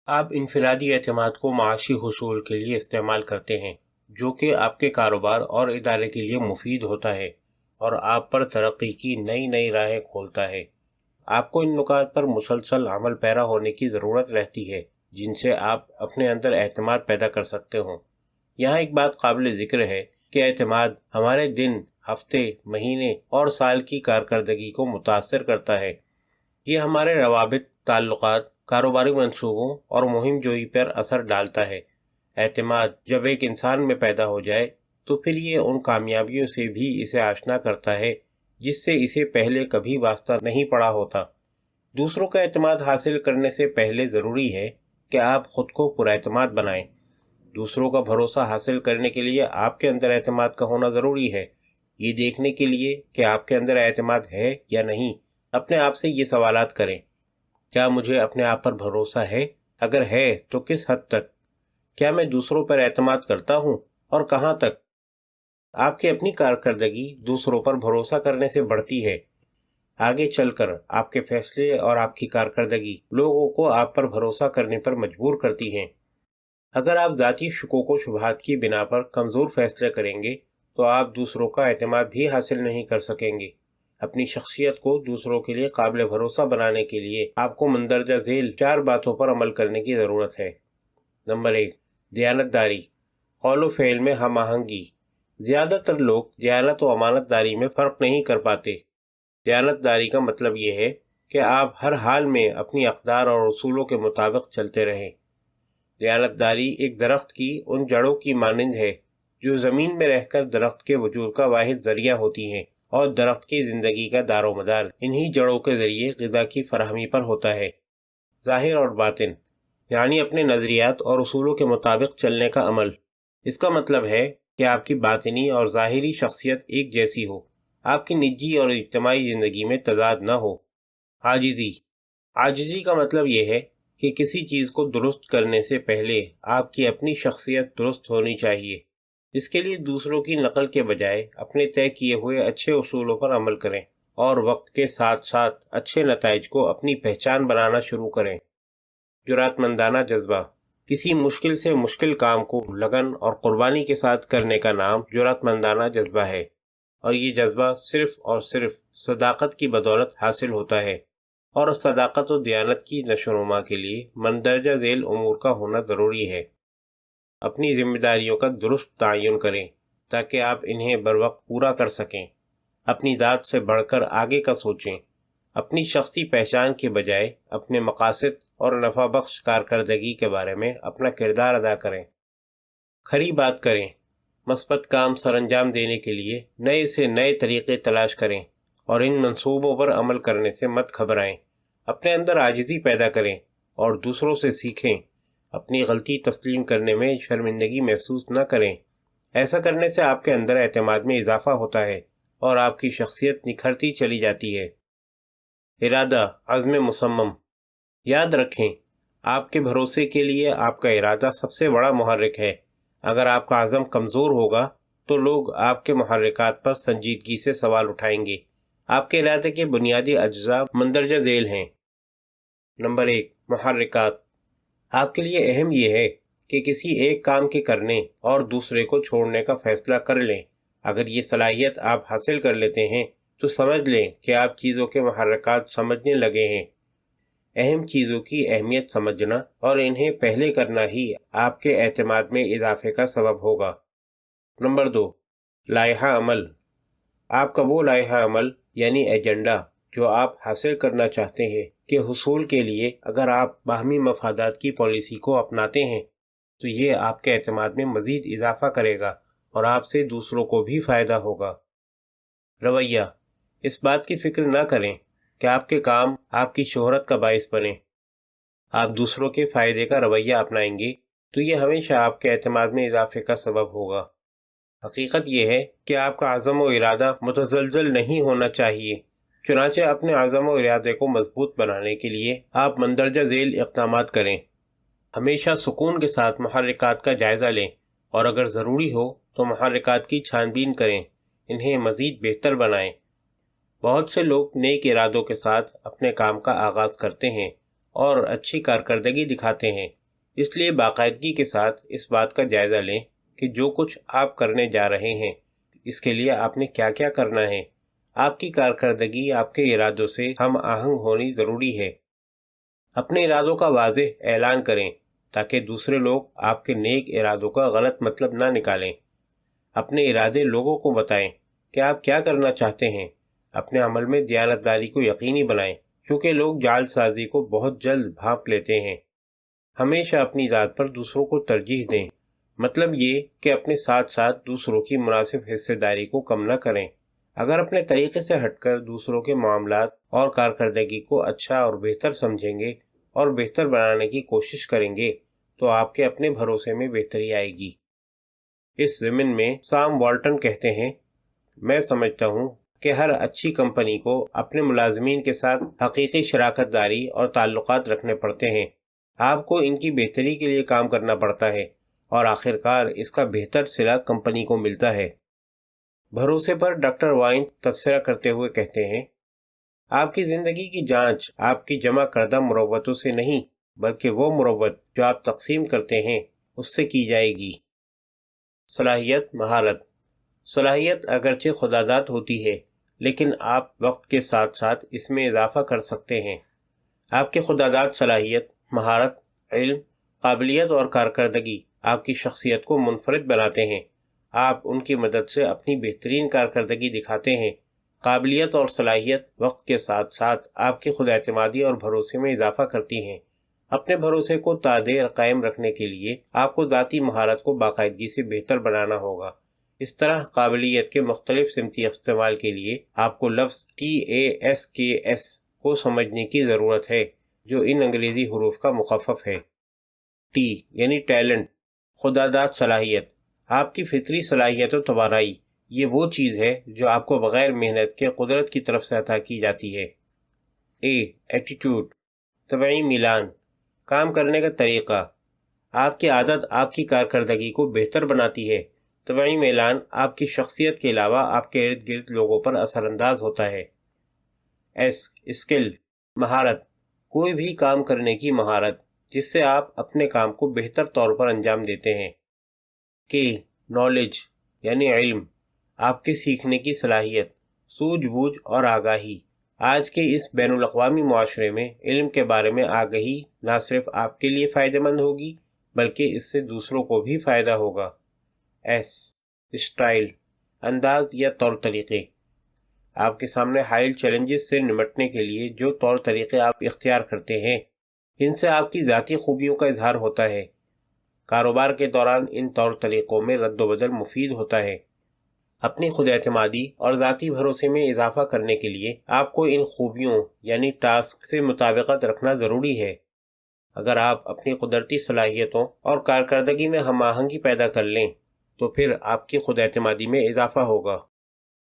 آپ انفرادی اعتماد کو معاشی حصول کے لیے استعمال کرتے ہیں، جو کہ آپ کے کاروبار اور ادارے کے لیے مفید ہوتا ہے اور آپ پر ترقی کی نئی راہیں کھولتا ہے۔ آپ کو ان نکات پر مسلسل عمل پیرا ہونے کی ضرورت رہتی ہے، جن سے آپ اپنے اندر اعتماد پیدا کر سکتے ہوں۔ یہاں ایک بات قابل ذکر ہے کہ اعتماد ہمارے دن، ہفتے، مہینے اور سال کی کارکردگی کو متاثر کرتا ہے۔ یہ ہمارے روابط، تعلقات، کاروباری منصوبوں اور مہم جوئی پر اثر ڈالتا ہے۔ اعتماد جب ایک انسان میں پیدا ہو جائے تو پھر یہ ان کامیابیوں سے بھی اسے آشنا کرتا ہے جس سے اسے پہلے کبھی واسطہ نہیں پڑا ہوتا۔ دوسروں کا اعتماد حاصل کرنے سے پہلے ضروری ہے کہ آپ خود کو پر اعتماد بنائیں۔ دوسروں کا بھروسہ حاصل کرنے کے لیے آپ کے اندر اعتماد کا ہونا ضروری ہے۔ یہ دیکھنے کے لیے کہ آپ کے اندر اعتماد ہے یا نہیں، اپنے آپ سے یہ سوالات کریں۔ کیا مجھے اپنے آپ پر بھروسہ ہے؟ اگر ہے تو کس حد تک؟ کیا میں دوسروں پر اعتماد کرتا ہوں اور کہاں تک؟ آپ کی اپنی کارکردگی دوسروں پر بھروسہ کرنے سے بڑھتی ہے۔ آگے چل کر آپ کے فیصلے اور آپ کی کارکردگی لوگوں کو آپ پر بھروسہ کرنے پر مجبور کرتی ہیں۔ اگر آپ ذاتی شکوک و شبہات کی بنا پر کمزور فیصلے کریں گے تو آپ دوسروں کا اعتماد بھی حاصل نہیں کر سکیں گے۔ اپنی شخصیت کو دوسروں کے لیے قابل بھروسہ بنانے کے لیے آپ کو مندرجہ ذیل 4 باتوں پر عمل کرنے کی ضرورت ہے۔ نمبر 1، دیانت داری، قول و فعل میں ہم آہنگی۔ زیادہ تر لوگ دیانت و امانت داری میں فرق نہیں کر پاتے۔ دیانت داری کا مطلب یہ ہے کہ آپ ہر حال میں اپنی اقدار اور اصولوں کے مطابق چلتے رہیں۔ دیانت داری ایک درخت کی ان جڑوں کی مانند ہے جو زمین میں رہ کر درخت کے وجود کا واحد ذریعہ ہوتی ہیں، اور درخت کی زندگی کا دار و مدار انہی جڑوں کے ذریعے غذا کی فراہمی پر ہوتا ہے۔ ظاہر اور باطن، یعنی اپنے نظریات اور اصولوں کے مطابق چلنے کا عمل۔ اس کا مطلب ہے کہ آپ کی باطنی اور ظاہری شخصیت ایک جیسی ہو، آپ کی نجی اور اجتماعی زندگی میں تضاد نہ ہو۔ عاجزی، عاجزی کا مطلب یہ ہے کہ کسی چیز کو درست کرنے سے پہلے آپ کی اپنی شخصیت درست ہونی چاہیے۔ اس کے لیے دوسروں کی نقل کے بجائے اپنے طے کیے ہوئے اچھے اصولوں پر عمل کریں اور وقت کے ساتھ ساتھ اچھے نتائج کو اپنی پہچان بنانا شروع کریں۔ جرأت مندانہ جذبہ، کسی مشکل سے مشکل کام کو لگن اور قربانی کے ساتھ کرنے کا نام جرأت مندانہ جذبہ ہے، اور یہ جذبہ صرف اور صرف صداقت کی بدولت حاصل ہوتا ہے، اور صداقت و دیانت کی نشو و نما کے لیے مندرجہ ذیل امور کا ہونا ضروری ہے۔ اپنی ذمہ داریوں کا درست تعین کریں تاکہ آپ انہیں بروقت پورا کر سکیں۔ اپنی ذات سے بڑھ کر آگے کا سوچیں۔ اپنی شخصی پہچان کے بجائے اپنے مقاصد اور نفع بخش کارکردگی کے بارے میں اپنا کردار ادا کریں۔ کھری بات کریں۔ مثبت کام سر انجام دینے کے لیے نئے سے نئے طریقے تلاش کریں اور ان منصوبوں پر عمل کرنے سے مت گھبرائیں۔ اپنے اندر عاجزی پیدا کریں اور دوسروں سے سیکھیں۔ اپنی غلطی تسلیم کرنے میں شرمندگی محسوس نہ کریں۔ ایسا کرنے سے آپ کے اندر اعتماد میں اضافہ ہوتا ہے اور آپ کی شخصیت نکھرتی چلی جاتی ہے۔ ارادہ، عزم مصمم، یاد رکھیں آپ کے بھروسے کے لیے آپ کا ارادہ سب سے بڑا محرک ہے۔ اگر آپ کا عزم کمزور ہوگا تو لوگ آپ کے محرکات پر سنجیدگی سے سوال اٹھائیں گے۔ آپ کے ارادے کے بنیادی اجزاء مندرجہ ذیل ہیں۔ نمبر 1، محرکات۔ آپ کے لیے اہم یہ ہے کہ کسی ایک کام کے کرنے اور دوسرے کو چھوڑنے کا فیصلہ کر لیں۔ اگر یہ صلاحیت آپ حاصل کر لیتے ہیں تو سمجھ لیں کہ آپ چیزوں کے محرکات سمجھنے لگے ہیں۔ اہم چیزوں کی اہمیت سمجھنا اور انہیں پہلے کرنا ہی آپ کے اعتماد میں اضافے کا سبب ہوگا۔ نمبر 2، لائحہ عمل۔ آپ کا وہ لائحہ عمل یعنی ایجنڈا جو آپ حاصل کرنا چاہتے ہیں کے حصول کے لیے اگر آپ باہمی مفادات کی پالیسی کو اپناتے ہیں تو یہ آپ کے اعتماد میں مزید اضافہ کرے گا اور آپ سے دوسروں کو بھی فائدہ ہوگا۔ رویہ، اس بات کی فکر نہ کریں کہ آپ کے کام آپ کی شہرت کا باعث بنے۔ آپ دوسروں کے فائدے کا رویہ اپنائیں گے تو یہ ہمیشہ آپ کے اعتماد میں اضافے کا سبب ہوگا۔ حقیقت یہ ہے کہ آپ کا عزم و ارادہ متزلزل نہیں ہونا چاہیے۔ چنانچہ اپنے عزم و ارادے کو مضبوط بنانے کے لیے آپ مندرجہ ذیل اقدامات کریں۔ ہمیشہ سکون کے ساتھ محرکات کا جائزہ لیں اور اگر ضروری ہو تو محرکات کی چھان بین کریں، انہیں مزید بہتر بنائیں۔ بہت سے لوگ نیک ارادوں کے ساتھ اپنے کام کا آغاز کرتے ہیں اور اچھی کارکردگی دکھاتے ہیں، اس لیے باقاعدگی کے ساتھ اس بات کا جائزہ لیں کہ جو کچھ آپ کرنے جا رہے ہیں اس کے لیے آپ نے کیا کیا کرنا ہے۔ آپ کی کارکردگی آپ کے ارادوں سے ہم آہنگ ہونی ضروری ہے۔ اپنے ارادوں کا واضح اعلان کریں تاکہ دوسرے لوگ آپ کے نیک ارادوں کا غلط مطلب نہ نکالیں۔ اپنے ارادے لوگوں کو بتائیں کہ آپ کیا کرنا چاہتے ہیں۔ اپنے عمل میں دیانتداری کو یقینی بنائیں کیونکہ لوگ جعل سازی کو بہت جلد بھانپ لیتے ہیں۔ ہمیشہ اپنی ذات پر دوسروں کو ترجیح دیں، مطلب یہ کہ اپنے ساتھ ساتھ دوسروں کی مناسب حصہ داری کو کم نہ کریں۔ اگر اپنے طریقے سے ہٹ کر دوسروں کے معاملات اور کارکردگی کو اچھا اور بہتر سمجھیں گے اور بہتر بنانے کی کوشش کریں گے تو آپ کے اپنے بھروسے میں بہتری آئے گی۔ اس ضمن میں سام والٹن کہتے ہیں، میں سمجھتا ہوں کہ ہر اچھی کمپنی کو اپنے ملازمین کے ساتھ حقیقی شراکت داری اور تعلقات رکھنے پڑتے ہیں۔ آپ کو ان کی بہتری کے لیے کام کرنا پڑتا ہے اور آخرکار اس کا بہتر صلہ کمپنی کو ملتا ہے۔ بھروسے پر ڈاکٹر وائن تبصرہ کرتے ہوئے کہتے ہیں، آپ کی زندگی کی جانچ آپ کی جمع کردہ مروتوں سے نہیں بلکہ وہ مروت جو آپ تقسیم کرتے ہیں اس سے کی جائے گی۔ صلاحیت، مہارت۔ صلاحیت اگرچہ خداداد ہوتی ہے لیکن آپ وقت کے ساتھ ساتھ اس میں اضافہ کر سکتے ہیں۔ آپ کی خداداد صلاحیت، مہارت، علم، قابلیت اور کارکردگی آپ کی شخصیت کو منفرد بناتے ہیں۔ آپ ان کی مدد سے اپنی بہترین کارکردگی دکھاتے ہیں۔ قابلیت اور صلاحیت وقت کے ساتھ ساتھ آپ کی خود اعتمادی اور بھروسے میں اضافہ کرتی ہیں۔ اپنے بھروسے کو تا دیر قائم رکھنے کے لیے آپ کو ذاتی مہارت کو باقاعدگی سے بہتر بنانا ہوگا۔ اس طرح قابلیت کے مختلف سمتی استعمال کے لیے آپ کو لفظ TASKS کو سمجھنے کی ضرورت ہے جو ان انگریزی حروف کا مخفف ہے۔ T یعنی ٹیلنٹ، خداداد صلاحیت، آپ کی فطری صلاحیت و توانائی، یہ وہ چیز ہے جو آپ کو بغیر محنت کے قدرت کی طرف سے عطا کی جاتی ہے۔ A ایٹیٹیوڈ، طبعی میلان، کام کرنے کا طریقہ، آپ کی عادت آپ کی کارکردگی کو بہتر بناتی ہے۔ طبعی میلان آپ کی شخصیت کے علاوہ آپ کے ارد گرد لوگوں پر اثر انداز ہوتا ہے۔ S اسکل، مہارت، کوئی بھی کام کرنے کی مہارت جس سے آپ اپنے کام کو بہتر طور پر انجام دیتے ہیں۔ K نالج یعنی علم، آپ کے سیکھنے کی صلاحیت، سوجھ بوجھ اور آگاہی۔ آج کے اس بین الاقوامی معاشرے میں علم کے بارے میں آگاہی نہ صرف آپ کے لیے فائدہ مند ہوگی بلکہ اس سے دوسروں کو بھی فائدہ ہوگا۔ S اسٹائل، انداز یا طور طریقے، آپ کے سامنے حائل چیلنجز سے نمٹنے کے لیے جو طور طریقے آپ اختیار کرتے ہیں ان سے آپ کی ذاتی خوبیوں کا اظہار ہوتا ہے۔ کاروبار کے دوران ان طور طریقوں میں رد و بدل مفید ہوتا ہے۔ اپنی خود اعتمادی اور ذاتی بھروسے میں اضافہ کرنے کے لیے آپ کو ان خوبیوں یعنی ٹاسک سے مطابقت رکھنا ضروری ہے۔ اگر آپ اپنی قدرتی صلاحیتوں اور کارکردگی میں ہم آہنگی پیدا کر لیں تو پھر آپ کی خود اعتمادی میں اضافہ ہوگا۔